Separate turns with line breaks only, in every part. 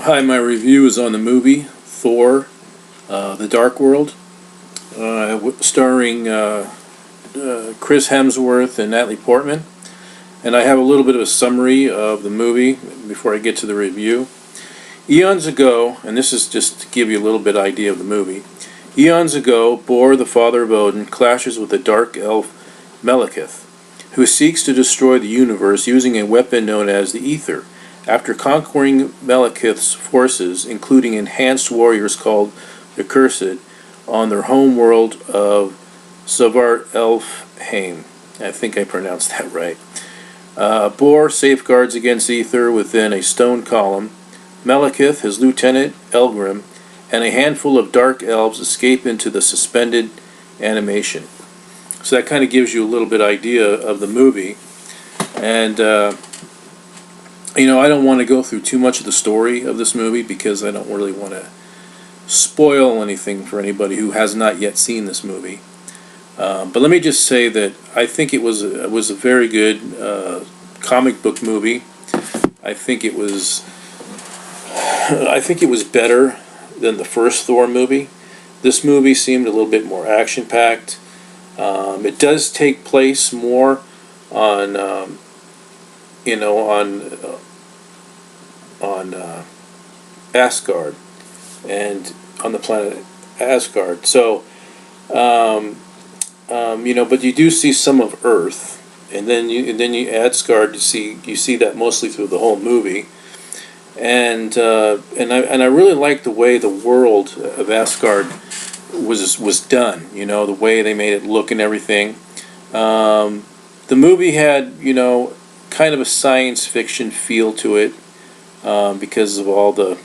Hi, my review is on the movie Thor, The Dark World, starring Chris Hemsworth and Natalie Portman. And I have a little bit of a summary of the movie before I get to the review. Eons ago, and this is just to give you a little bit idea of the movie. Eons ago, Bor, the father of Odin, clashes with the dark elf Malekith, who seeks to destroy the universe using a weapon known as the Ether. After conquering Malekith's forces, including enhanced warriors called the Cursed, on their home world of Svartalfheim. I think I pronounced that right. Bor safeguards against Ether within a stone column. Malekith, his lieutenant Elgrim, and a handful of dark elves escape into the suspended animation. So that kind of gives you a little bit idea of the movie. And I don't want to go through too much of the story of this movie because I don't really want to spoil anything for anybody who has not yet seen this movie. But let me just say that I think it was a very good comic book movie. I think it was better than the first Thor movie. This movie seemed a little bit more action-packed. It does take place more on Asgard and on the planet Asgard. So, but you do see some of Earth, and then you Asgard. You see that mostly through the whole movie, and I really like the way the world of Asgard was done. The way they made it look and everything. The movie had kind of a science fiction feel to it because of all the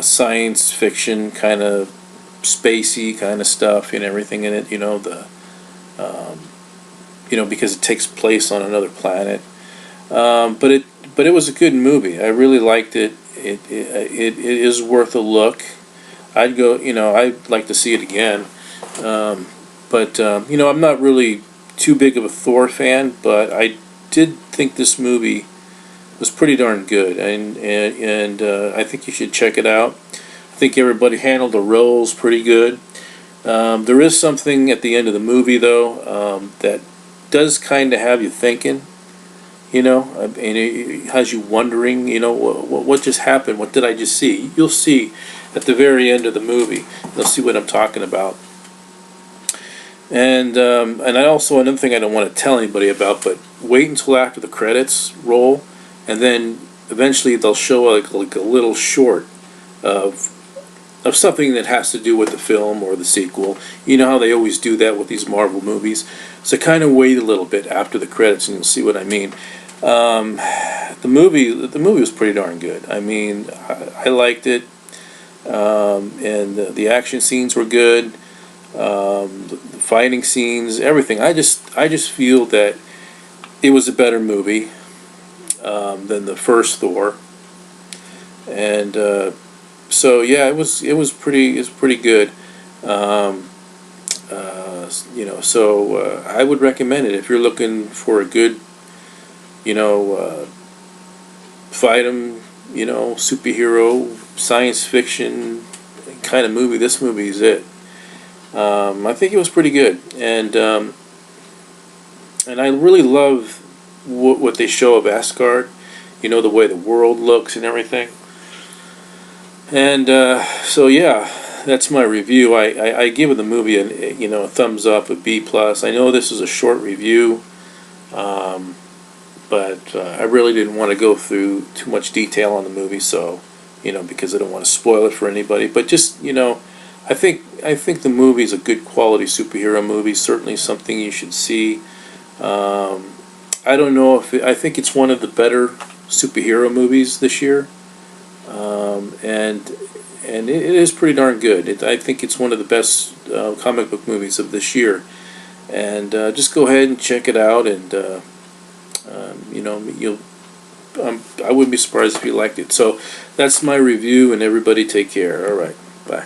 science fiction kind of spacey kind of stuff and everything in it. Because it takes place on another planet. But it was a good movie. I really liked it. It is worth a look. I'd go. I'd like to see it again. But I'm not really too big of a Thor fan, but I did think this movie was pretty darn good, and I think you should check it out. I think everybody handled the roles pretty good. There is something at the end of the movie, though, that does kind of have you thinking. And it has you wondering, what just happened? What did I just see? You'll see at the very end of the movie. You'll see what I'm talking about. And I also, another thing I don't want to tell anybody about, but wait until after the credits roll, and then eventually they'll show like a little short of something that has to do with the film or the sequel. You know how they always do that with these Marvel movies. So kind of wait a little bit after the credits, and you'll see what I mean. The movie was pretty darn good. I mean, I liked it, and the action scenes were good. The fighting scenes, everything. I just feel that it was a better movie than the first Thor, and so yeah, it was pretty good. So I would recommend it if you're looking for a good, fight 'em, superhero science fiction kind of movie. This movie is it. I think it was pretty good, and I really love what they show of Asgard. The way the world looks and everything. And so yeah, that's my review. I give the movie a thumbs up, a B+. I know this is a short review, but I really didn't want to go through too much detail on the movie, so because I don't want to spoil it for anybody. But just I think the movie is a good quality superhero movie. Certainly something you should see. I don't know if I think it's one of the better superhero movies this year, and it is pretty darn good. I think it's one of the best comic book movies of this year. And just go ahead and check it out, and I wouldn't be surprised if you liked it. So that's my review, and everybody take care. All right, bye.